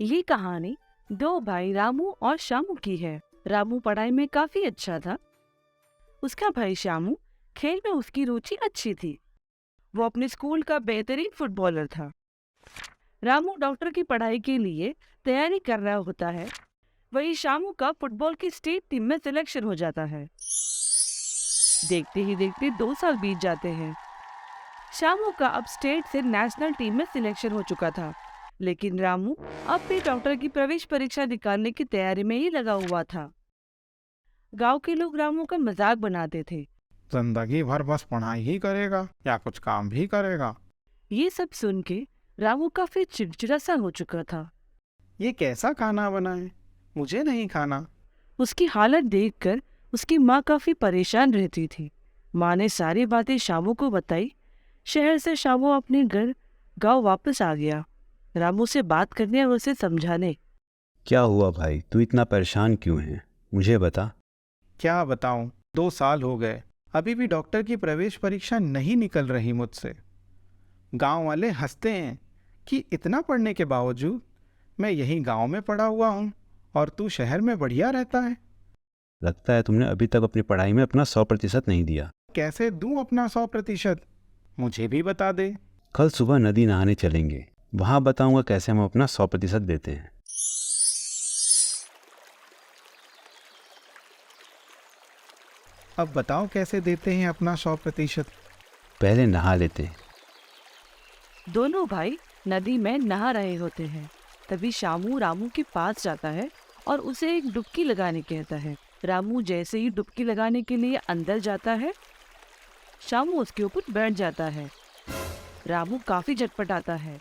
ये कहानी दो भाई रामू और श्यामू की है। रामू पढ़ाई में काफी अच्छा था। उसका भाई श्यामू खेल में उसकी रुचि अच्छी थी। वो अपने स्कूल का बेहतरीन फुटबॉलर था। रामू डॉक्टर की पढ़ाई के लिए तैयारी कर रहा होता है। वही श्यामू का फुटबॉल की स्टेट टीम में सिलेक्शन हो जाता है। देखते ही देखते 2 साल बीत जाते हैं। श्यामू का अब स्टेट से नेशनल टीम में सिलेक्शन हो चुका था, लेकिन रामू अब भी डॉक्टर की प्रवेश परीक्षा निकालने की तैयारी में ही लगा हुआ था। गांव के लोग रामू का मजाक बनाते थे। जिंदगी भर बस पढ़ाई ही करेगा या कुछ काम भी करेगा। ये सब सुन के रामू काफी चिड़चिड़ा सा हो चुका था। ये कैसा खाना बना है, मुझे नहीं खाना। उसकी हालत देखकर उसकी माँ काफी परेशान रहती थी। माँ ने सारी बातें शामू को बताई। शहर से शामू अपने घर गांव वापस आ गया, रामू से बात करने और उसे समझाने। क्या हुआ भाई, तू इतना परेशान क्यों है? मुझे बता। क्या बताऊं, 2 साल हो गए, अभी भी डॉक्टर की प्रवेश परीक्षा नहीं निकल रही मुझसे। गांव वाले हंसते हैं कि इतना पढ़ने के बावजूद मैं यहीं गांव में पढ़ा हुआ हूं और तू शहर में बढ़िया रहता है। लगता है तुमने अभी तक अपनी पढ़ाई में अपना 100% नहीं दिया। कैसे दूं अपना 100%? मुझे भी बता दे। कल सुबह नदी नहाने चलेंगे, वहां बताऊंगा कैसे हम अपना 100% देते हैं। अब बताओ कैसे देते हैं अपना 100%? पहले नहा लेते हैं। दोनों भाई नदी में नहा रहे होते हैं। तभी शामू रामू के पास जाता है और उसे एक डुबकी लगाने कहता है। रामू जैसे ही डुबकी लगाने के लिए अंदर जाता है, शामू उसके ऊपर बैठ जाता है। रामू काफी झटपटाता है।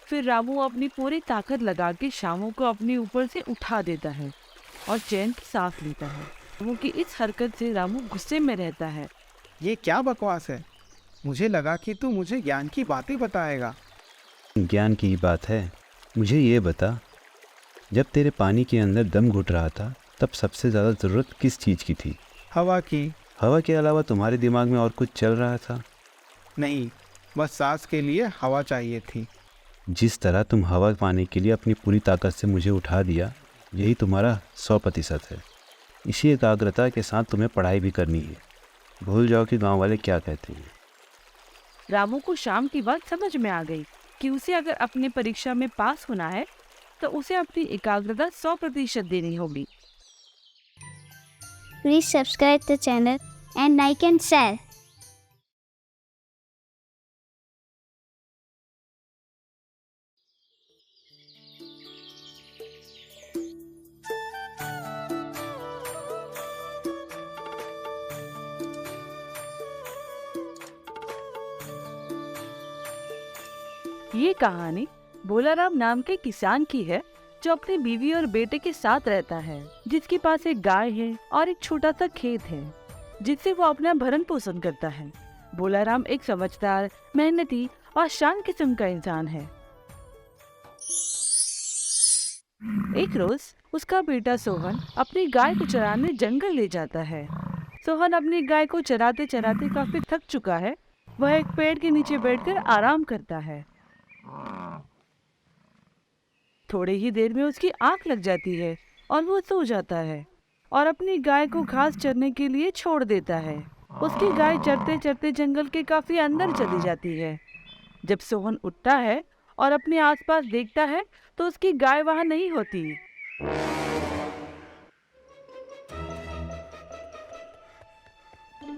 फिर रामू अपनी पूरी ताकत लगा के शामू को अपने ऊपर से उठा देता है और चैन की सांस लेता है। रामू की इस हरकत से रामू गुस्से में रहता है। ये क्या बकवास है? मुझे लगा कि तू मुझे ज्ञान की बातें बताएगा। ज्ञान की बात है। मुझे ये बता, जब तेरे पानी के अंदर दम घुट रहा था तब सबसे ज़्यादा ज़रूरत किस चीज़ की थी? हवा की। हवा के अलावा तुम्हारे दिमाग में और कुछ चल रहा था? नहीं, बस सांस के लिए हवा चाहिए थी। जिस तरह तुम हवा पाने के लिए अपनी पूरी ताकत से मुझे उठा दिया, यही तुम्हारा 100% है। इसी एकाग्रता के साथ तुम्हें पढ़ाई भी करनी है। भूल जाओ कि गांव वाले क्या कहते हैं। रामू को शाम की बात समझ में आ गई कि उसे अगर अपने परीक्षा में पास होना है तो उसे अपनी एकाग्रता 100% देनी होगी। Please subscribe the channel and like and share. ये कहानी भोलाराम नाम के किसान की है, जो अपनी बीवी और बेटे के साथ रहता है, जिसके पास एक गाय है और एक छोटा सा खेत है, जिससे वो अपना भरण पोषण करता है। भोलाराम एक समझदार, मेहनती और शांत किस्म का इंसान है। एक रोज उसका बेटा सोहन अपनी गाय को चराने जंगल ले जाता है। सोहन अपनी गाय को चराते चराते काफी थक चुका है। वह एक पेड़ के नीचे बैठकर आराम करता है। थोड़ी ही देर में उसकी आंख लग जाती है और वो सो जाता है और अपनी गाय को घास चरने के लिए छोड़ देता है। उसकी गाय चरते चरते जंगल के काफी अंदर चली जाती है। जब सोहन उठता है और अपने आसपास देखता है तो उसकी गाय वहां नहीं होती।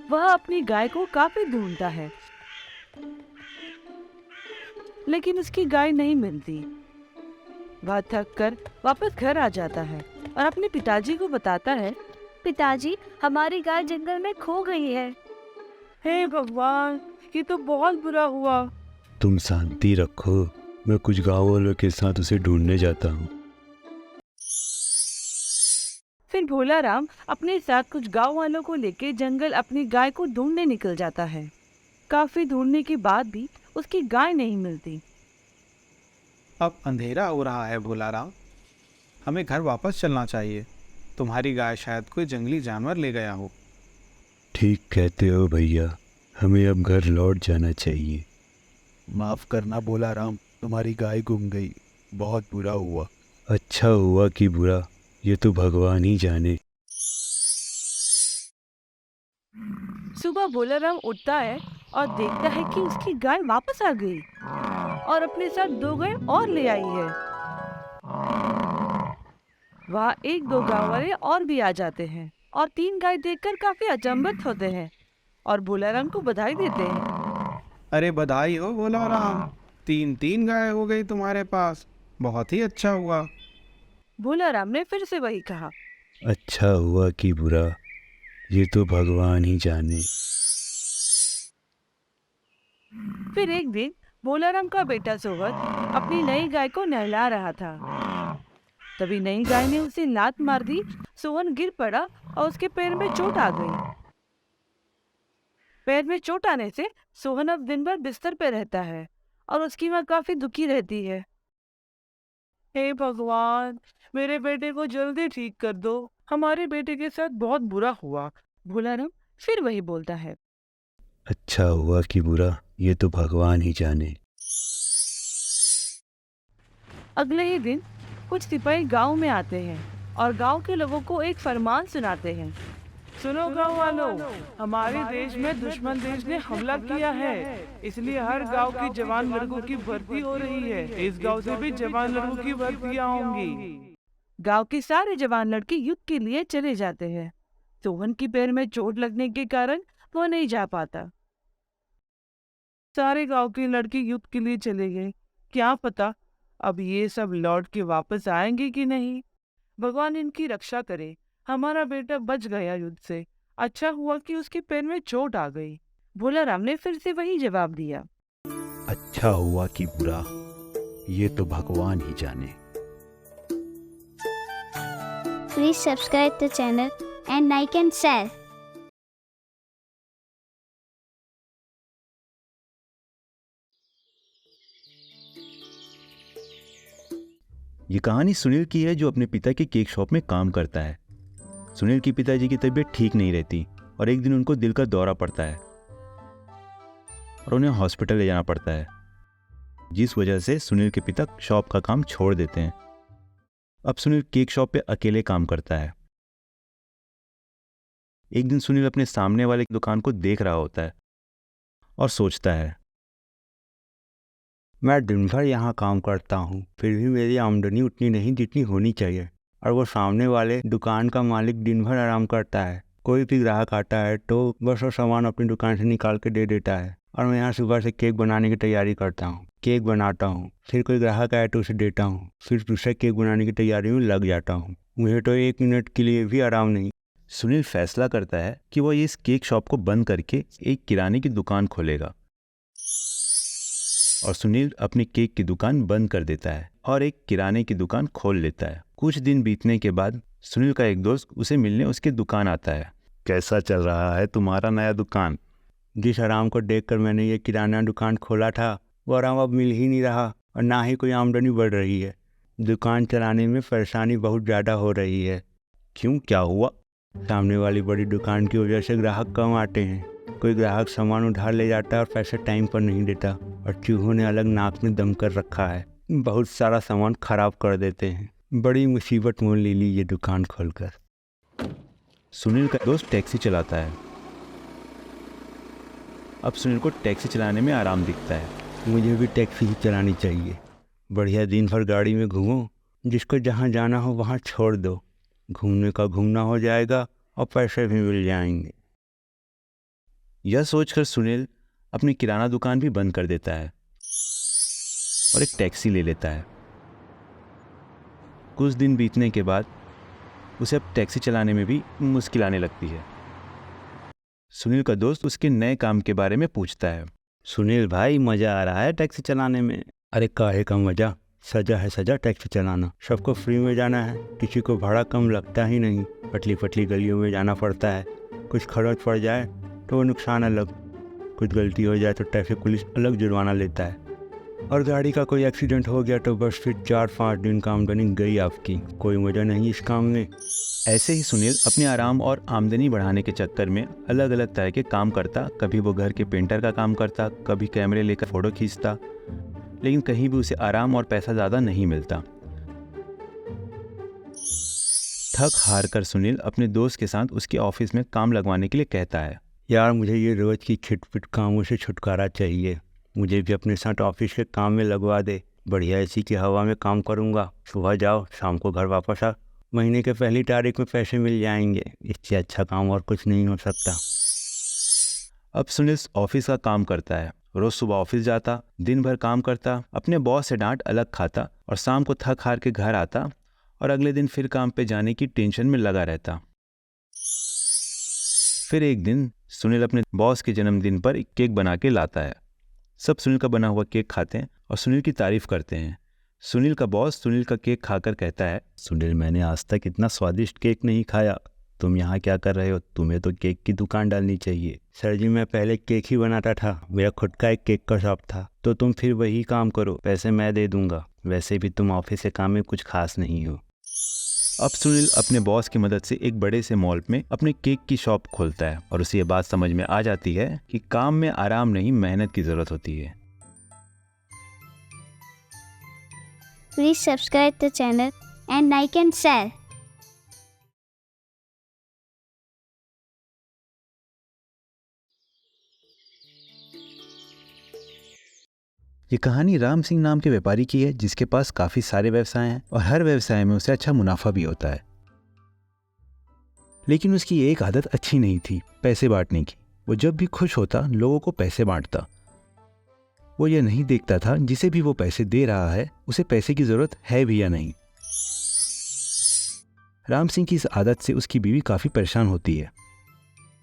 वह अपनी गाय को काफी ढूंढता है, लेकिन उसकी गाय नहीं मिलती। वह थक कर वापस घर आ जाता है और अपने पिताजी को बताता है। पिताजी, हमारी गाय जंगल में खो गई है। हे भगवान, ये तो बहुत बुरा हुआ। तुम शांति रखो, मैं कुछ गाँव वालों के साथ उसे ढूंढने जाता हूँ। फिर भोलाराम अपने साथ कुछ गांव वालों को लेकर जंगल अपनी गाय को ढूंढने निकल जाता है। काफी ढूंढने के बाद भी उसकी गाय नहीं मिलती। अब अंधेरा हो रहा है भोलाराम, हमें घर वापस चलना चाहिए। तुम्हारी गाय शायद कोई जंगली जानवर ले गया हो। ठीक कहते हो भैया, हमें अब घर लौट जाना चाहिए। माफ़ करना भोलाराम, तुम्हारी गाय गुम गई, बहुत बुरा हुआ। अच्छा हुआ कि बुरा, ये तो भगवान ही जाने। सुबह बोलाराम उठता है और देखता है कि उसकी गाय वापस आ गई और अपने साथ 2 गाय और ले आई है। वहाँ 1-2 गांव वाले और भी आ जाते हैं और 3 गाय देखकर काफी अचंभित होते हैं और बोलाराम को बधाई देते हैं। अरे बधाई हो बोला राम, 3 गाय हो गई तुम्हारे पास, बहुत ही अच्छा हुआ। बोलाराम ने फिर से वही कहा। अच्छा हुआ कि बुरा, ये तो भगवान ही जाने। फिर एक दिन बोलाराम का बेटा सोहन अपनी नई गाय को नहला रहा था। तभी नई गाय ने उसे लात मार दी। सोहन गिर पड़ा और उसके पैर में चोट आ गई। पैर में चोट आने से सोहन अब दिन भर बिस्तर पे रहता है और उसकी माँ काफी दुखी रहती है। हे भगवान, मेरे बेटे को जल्दी ठीक कर दो, हमारे बेटे के साथ बहुत बुरा हुआ। बोलाराम फिर वही बोलता है। अच्छा हुआ कि बुरा, ये तो भगवान ही जाने। अगले ही दिन कुछ सिपाही गांव में आते हैं और गांव के लोगों को एक फरमान सुनाते हैं। सुनो गांव वालों, हमारे देश में दुश्मन देश ने हमला किया है, इसलिए हर गांव की जवान लड़कों की भर्ती हो रही है। इस गांव से भी जवान लड़कों की भर्तियां होंगी। गांव के सारे जवान लड़के युद्ध के लिए चले जाते हैं। सोहन की पैर में चोट लगने के कारण वो नहीं जा पाता। सारे गांव के लड़के युद्ध के लिए चले गए। क्या पता अब ये सब लौट के वापस आएंगे कि नहीं। भगवान इनकी रक्षा करे। हमारा बेटा बच गया युद्ध से। अच्छा हुआ कि उसके पैर में चोट आ गई। बोलाराम ने फिर से वही जवाब दिया। अच्छा हुआ कि बुरा, ये तो भगवान ही जाने। Please subscribe the channel and like and share. ये कहानी सुनील की है, जो अपने पिता की केक शॉप में काम करता है। सुनील के पिताजी की तबीयत ठीक नहीं रहती और एक दिन उनको दिल का दौरा पड़ता है और उन्हें हॉस्पिटल ले जाना पड़ता है, जिस वजह से सुनील के पिता शॉप का काम छोड़ देते हैं। अब सुनील केक शॉप पे अकेले काम करता है। एक दिन सुनील अपने सामने वाले दुकान को देख रहा होता है और सोचता है, मैं दिन भर यहाँ काम करता हूँ, फिर भी मेरी आमदनी उतनी नहीं जितनी होनी चाहिए, और वो सामने वाले दुकान का मालिक दिन भर आराम करता है। कोई भी ग्राहक आता है तो बस वो सामान अपनी दुकान से निकाल के दे देता है, और मैं यहाँ सुबह से केक बनाने की तैयारी करता हूँ, केक बनाता हूँ, फिर कोई ग्राहक आए तो उसे देता हूँ, फिर दूसरे केक बनाने की तैयारी में लग जाता हूँ। मुझे तो 1 मिनट के लिए भी आराम नहीं। सुनील फैसला करता है कि वो इस केक शॉप को बंद करके एक किराने की दुकान खोलेगा, और सुनील अपनी केक की दुकान बंद कर देता है और एक किराने की दुकान खोल लेता है। कुछ दिन बीतने के बाद सुनील का एक दोस्त उसे मिलने उसकी दुकान आता है। कैसा चल रहा है तुम्हारा नया दुकान? जिस आराम को देखकर मैंने ये किराना दुकान खोला था, वो आराम अब मिल ही नहीं रहा और ना ही कोई आमदनी बढ़ रही है। दुकान चलाने में परेशानी बहुत ज़्यादा हो रही है। क्यों, क्या हुआ? सामने वाली बड़ी दुकान की वजह से ग्राहक कम आते हैं। कोई ग्राहक सामान उधार ले जाता है और पैसे टाइम पर नहीं देता, और चूहों ने अलग नाक में दम कर रखा है। बहुत सारा सामान खराब कर देते हैं। बड़ी मुसीबत मोल ले ली ये दुकान खोलकर। सुनील का दोस्त टैक्सी चलाता है। अब सुनील को टैक्सी चलाने में आराम दिखता है। मुझे भी टैक्सी ही चलानी चाहिए। बढ़िया दिन भर गाड़ी में घूमो, जिसको जहाँ जाना हो वहाँ छोड़ दो। घूमने का घूमना हो जाएगा और पैसे भी मिल जाएंगे। यह सोचकर सुनील अपनी किराना दुकान भी बंद कर देता है और एक टैक्सी ले लेता है। कुछ दिन बीतने के बाद उसे अब टैक्सी चलाने में भी मुश्किल आने लगती है। सुनील का दोस्त उसके नए काम के बारे में पूछता है। सुनील भाई, मज़ा आ रहा है टैक्सी चलाने में? अरे काहे का मज़ा, सजा है सजा टैक्सी चलाना। सबको फ्री में जाना है, किसी को भाड़ा कम लगता ही नहीं। पतली पतली गलियों में जाना पड़ता है। कुछ खर्च पड़ जाए तो वो नुकसान अलग, कुछ गलती हो जाए तो ट्रैफिक पुलिस अलग जुर्माना लेता है, और गाड़ी का कोई एक्सीडेंट हो गया तो बस फिर 4-5 दिन का आमदनी गई आपकी। कोई मज़ा नहीं इस काम में। ऐसे ही सुनील अपने आराम और आमदनी बढ़ाने के चक्कर में अलग अलग तरह के काम करता। कभी वो घर के पेंटर का काम करता, कभी कैमरे लेकर फ़ोटो खींचता, लेकिन कहीं भी उसे आराम और पैसा ज़्यादा नहीं मिलता। थक हार कर सुनील अपने दोस्त के साथ उसके ऑफिस में काम लगवाने के लिए कहता है। यार मुझे ये रोज़ की खिटपिट कामों से छुटकारा चाहिए। मुझे भी अपने साथ ऑफिस के काम में लगवा दे। बढ़िया एसी की हवा में काम करूँगा। सुबह जाओ, शाम को घर वापस आ। महीने के पहली तारीख में पैसे मिल जाएंगे। इससे अच्छा काम और कुछ नहीं हो सकता। अब सुनील ऑफिस का काम करता है। रोज सुबह ऑफिस जाता, दिन भर काम करता, अपने बॉस से डांट अलग खाता और शाम को थक हार के घर आता और अगले दिन फिर काम पे जाने की टेंशन में लगा रहता। फिर एक दिन सुनील अपने बॉस के जन्मदिन पर एक केक बना के लाता है। सब सुनील का बना हुआ केक खाते हैं और सुनील की तारीफ करते हैं। सुनील का बॉस सुनील का केक खाकर कहता है, सुनील, मैंने आज तक इतना स्वादिष्ट केक नहीं खाया। तुम यहाँ क्या कर रहे हो? तुम्हें तो केक की दुकान डालनी चाहिए। सर जी, मैं पहले केक ही बनाता था। मेरा खुद का एक केक का शॉप था। तो तुम फिर वही काम करो, पैसे मैं दे दूंगा। वैसे भी तुम ऑफिस के काम में कुछ खास नहीं हो। अब सुनील अपने बॉस की मदद से एक बड़े से मॉल में अपने केक की शॉप खोलता है और उसे ये बात समझ में आ जाती है कि काम में आराम नहीं, मेहनत की ज़रूरत होती है। Please subscribe the channel and like and share. ये कहानी राम सिंह नाम के व्यापारी की है जिसके पास काफ़ी सारे व्यवसाय हैं और हर व्यवसाय में उसे अच्छा मुनाफा भी होता है। लेकिन उसकी एक आदत अच्छी नहीं थी, पैसे बांटने की। वो जब भी खुश होता लोगों को पैसे बांटता। वो यह नहीं देखता था जिसे भी वो पैसे दे रहा है उसे पैसे की ज़रूरत है भी या नहीं। राम सिंह की इस आदत से उसकी बीवी काफ़ी परेशान होती है।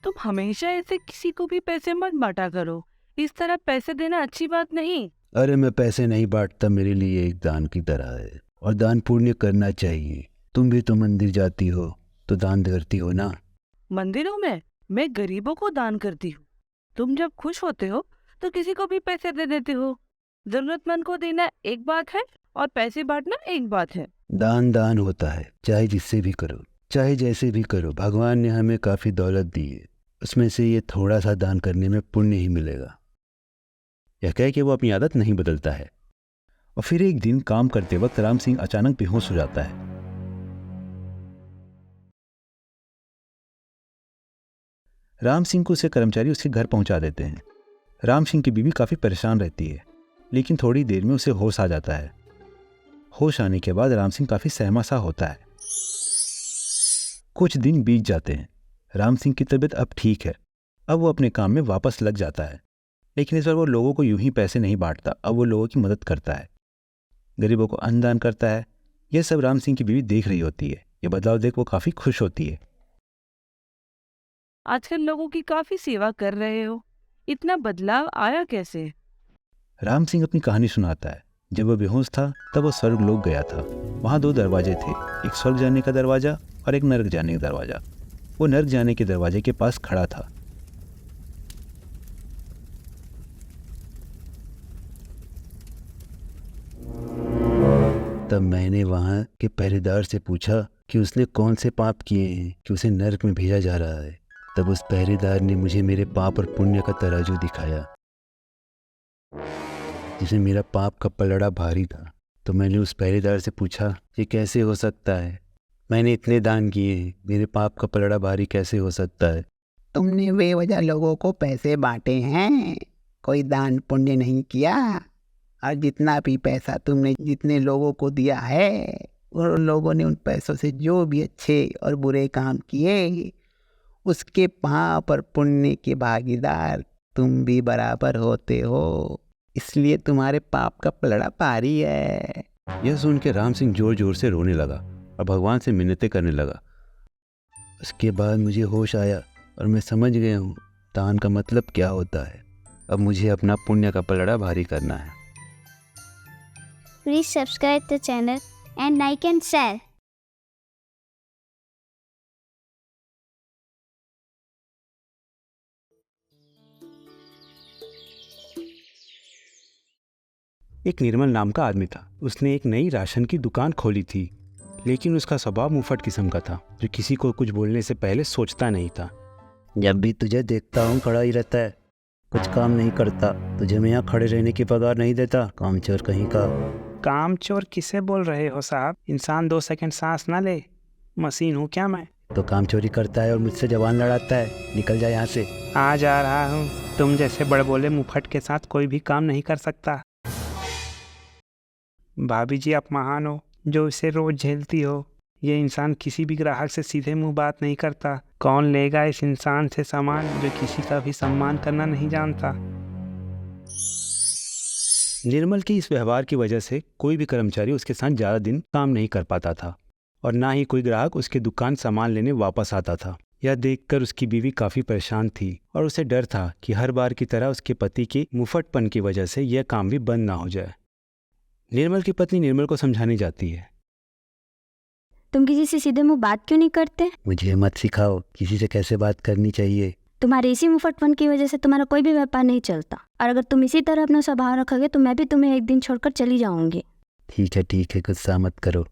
तुम हमेशा ऐसे किसी को भी पैसे मत बांटा करो। इस तरह पैसे देना अच्छी बात नहीं। अरे मैं पैसे नहीं बांटता, मेरे लिए एक दान की तरह है और दान पुण्य करना चाहिए। तुम भी तो मंदिर जाती हो तो दान करती हो ना। मंदिरों में मैं गरीबों को दान करती हूँ। तुम जब खुश होते हो तो किसी को भी पैसे दे देते हो। जरूरतमंद को देना एक बात है और पैसे बांटना एक बात है। दान दान होता है, चाहे जिससे भी करो, चाहे जैसे भी करो। भगवान ने हमें काफ़ी दौलत दी है, उसमें से ये थोड़ा सा दान करने में पुण्य ही मिलेगा। यह कह के वो अपनी आदत नहीं बदलता है। और फिर एक दिन काम करते वक्त राम सिंह अचानक बेहोश हो जाता है। राम सिंह को उसके कर्मचारी उसके घर पहुंचा देते हैं। राम सिंह की बीवी काफ़ी परेशान रहती है, लेकिन थोड़ी देर में उसे होश आ जाता है। होश आने के बाद राम सिंह काफ़ी सहमा सा होता है। कुछ दिन बीत जाते हैं। राम सिंह की तबीयत अब ठीक है। अब वो अपने काम में वापस लग जाता है, लेकिन इस बार वो लोगों को यूं ही पैसे नहीं बांटता। अब वो लोगों की मदद करता है, गरीबों को अन्नदान करता है। यह सब राम सिंह की बीवी देख रही होती है। ये बदलाव देख वो काफ़ी खुश होती है। आजकल लोगों की काफी सेवा कर रहे हो। इतना बदलाव आया कैसे? राम सिंह अपनी कहानी सुनाता है। जब वह बेहोश था तब वो स्वर्ग लोक गया था। वहाँ 2 दरवाजे थे, एक स्वर्ग जाने का दरवाज़ा और एक नर्क जाने का दरवाज़ा। वो नर्क जाने के दरवाजे के पास खड़ा था। तब मैंने वहाँ के पहरेदार से पूछा कि उसने कौन से पाप किए हैं कि उसे नरक में भेजा जा रहा है। तब उस पहरेदार ने मुझे मेरे पाप और पुण्य का तराजू दिखाया, जिसमें मेरा पाप का पलड़ा भारी था। तो मैंने उस पहरेदार से पूछा, ये कैसे हो सकता है? मैंने इतने दान किए हैं, मेरे पाप का पलड़ा भारी कैसे हो सकता है? तुमने बेवजह लोगों को पैसे बांटे हैं, कोई दान पुण्य नहीं किया। और जितना भी पैसा तुमने जितने लोगों को दिया है, उन लोगों ने उन पैसों से जो भी अच्छे और बुरे काम किए, उसके पाप और पुण्य के भागीदार तुम भी बराबर होते हो। इसलिए तुम्हारे पाप का पलड़ा भारी है। यह सुन के राम सिंह जोर जोर से रोने लगा और भगवान से मिन्नतें करने लगा। उसके बाद मुझे होश आया और मैं समझ गया हूँ दान का मतलब क्या होता है। अब मुझे अपना पुण्य का पलड़ा भारी करना है। Please subscribe the channel and like and share. एक निर्मल नाम का आदमी था। उसने एक नई राशन की दुकान खोली थी, लेकिन उसका स्वभाव मुंहफट किस्म का था, जो किसी को कुछ बोलने से पहले सोचता नहीं था। जब भी तुझे देखता हूँ खड़ा ही रहता है, कुछ काम नहीं करता। तुझे मैं यहाँ खड़े रहने की पगार नहीं देता, कामचोर कहीं का। काम चोर किसे बोल रहे हो साहब? इंसान 2 सेकंड सांस ना ले, मशीन हूँ क्या मैं? तो काम चोरी करता है और मुझसे जवान लड़ाता है, निकल जा यहाँ से। आ जा रहा हूँ। तुम जैसे बड़बोले मुफट के साथ कोई भी काम नहीं कर सकता। भाभी जी आप महान हो जो इसे रोज झेलती हो। ये इंसान किसी भी ग्राहक से सीधे मुंह बात नहीं करता। कौन लेगा इस इंसान से सामान जो किसी का भी सम्मान करना नहीं जानता। निर्मल के इस व्यवहार की वजह से कोई भी कर्मचारी उसके साथ ज़्यादा दिन काम नहीं कर पाता था और ना ही कोई ग्राहक उसके दुकान सामान लेने वापस आता था। यह देखकर उसकी बीवी काफ़ी परेशान थी और उसे डर था कि हर बार की तरह उसके पति के मुफटपन की वजह से यह काम भी बंद ना हो जाए। निर्मल की पत्नी निर्मल को समझाने जाती है। तुम किसी से सीधे मुंह बात क्यों नहीं करते? मुझे मत सिखाओ किसी से कैसे बात करनी चाहिए। तुम्हारे इसी मुफटपन की वजह से तुम्हारा कोई भी व्यापार नहीं चलता, और अगर तुम इसी तरह अपना स्वभाव रखोगे तो मैं भी तुम्हें एक दिन छोड़कर चली जाऊंगी। ठीक है, गुस्सा मत करो।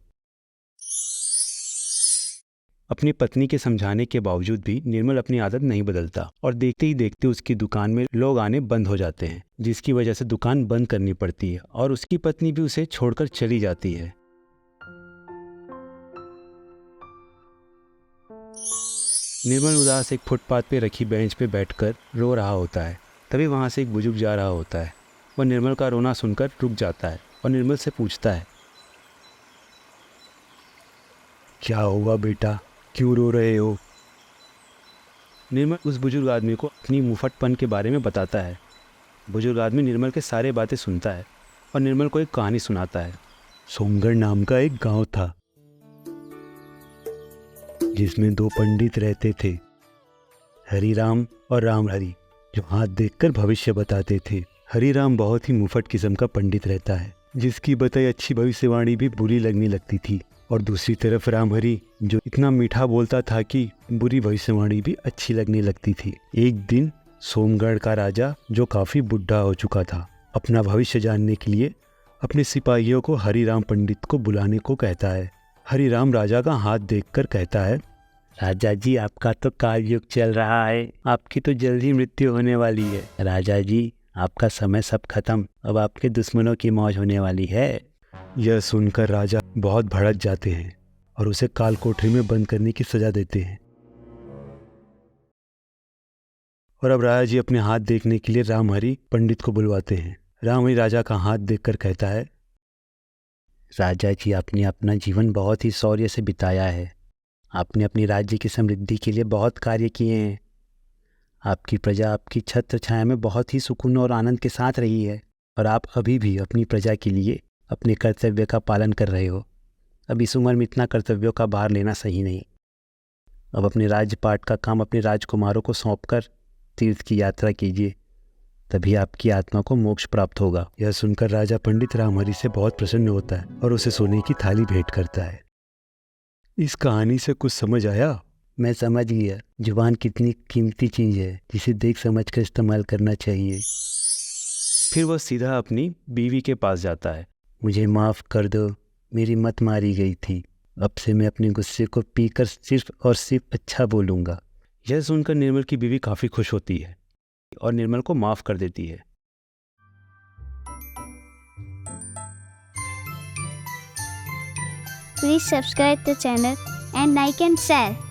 अपनी पत्नी के समझाने के बावजूद भी निर्मल अपनी आदत नहीं बदलता और देखते ही देखते उसकी दुकान में लोग आने बंद हो जाते हैं, जिसकी वजह से दुकान बंद करनी पड़ती है और उसकी पत्नी भी उसे छोड़कर चली जाती है। निर्मल उदास एक फुटपाथ पे रखी बेंच पे बैठकर रो रहा होता है। तभी वहाँ से एक बुजुर्ग जा रहा होता है। वह निर्मल का रोना सुनकर रुक जाता है और निर्मल से पूछता है, क्या हुआ बेटा, क्यों रो रहे हो? निर्मल उस बुजुर्ग आदमी को अपनी मुफटपन के बारे में बताता है। बुजुर्ग आदमी निर्मल के सारे बातें सुनता है और निर्मल को एक कहानी सुनाता है। सोमगढ़ नाम का एक गांव था जिसमें 2 पंडित रहते थे, हरिराम और रामहरि, जो हाथ देखकर भविष्य बताते थे। हरिराम बहुत ही मुफट किस्म का पंडित रहता है, जिसकी बताई अच्छी भविष्यवाणी भी बुरी लगने लगती थी, और दूसरी तरफ रामहरि जो इतना मीठा बोलता था कि बुरी भविष्यवाणी भी अच्छी लगने लगती थी। एक दिन सोमगढ़ का राजा, जो काफ़ी बुढ़ा हो चुका था, अपना भविष्य जानने के लिए अपने सिपाहियों को हरिराम पंडित को बुलाने को कहता है। हरिराम राजा का हाथ देखकर कहता है, राजा जी आपका तो कालयुग चल रहा है, आपकी तो जल्दी मृत्यु होने वाली है। राजा जी आपका समय सब खत्म, अब आपके दुश्मनों की मौज होने वाली है। यह सुनकर राजा बहुत भड़क जाते हैं और उसे काल कोठरी में बंद करने की सजा देते हैं। और अब राजा जी अपने हाथ देखने के लिए रामहरि पंडित को बुलवाते हैं। रामहरि राजा का हाथ देखकर कहता है, राजा जी आपने अपना जीवन बहुत ही शौर्य से बिताया है, आपने अपनी राज्य की समृद्धि के लिए बहुत कार्य किए हैं, आपकी प्रजा आपकी छत्र छाया में बहुत ही सुकून और आनंद के साथ रही है, और आप अभी भी अपनी प्रजा के लिए अपने कर्तव्य का पालन कर रहे हो। अब इस उम्र में इतना कर्तव्यों का भार लेना सही नहीं। अब अपने राज्यपाट का काम अपने राजकुमारों को सौंपकर तीर्थ की यात्रा कीजिए, तभी आपकी आत्मा को मोक्ष प्राप्त होगा। यह सुनकर राजा पंडित रामहरि से बहुत प्रसन्न होता है और उसे सोने की थाली भेंट करता है। इस कहानी से कुछ समझ आया? मैं समझ गया, जुबान कितनी कीमती चीज़ है जिसे देख समझ कर इस्तेमाल करना चाहिए। फिर वह सीधा अपनी बीवी के पास जाता है। मुझे माफ़ कर दो, मेरी मत मारी गई थी, अब से मैं अपने गुस्से को पीकर सिर्फ और सिर्फ अच्छा बोलूँगा। यह सुनकर निर्मल की बीवी काफ़ी खुश होती है और निर्मल को माफ़ कर देती है। Please subscribe the channel and like and share.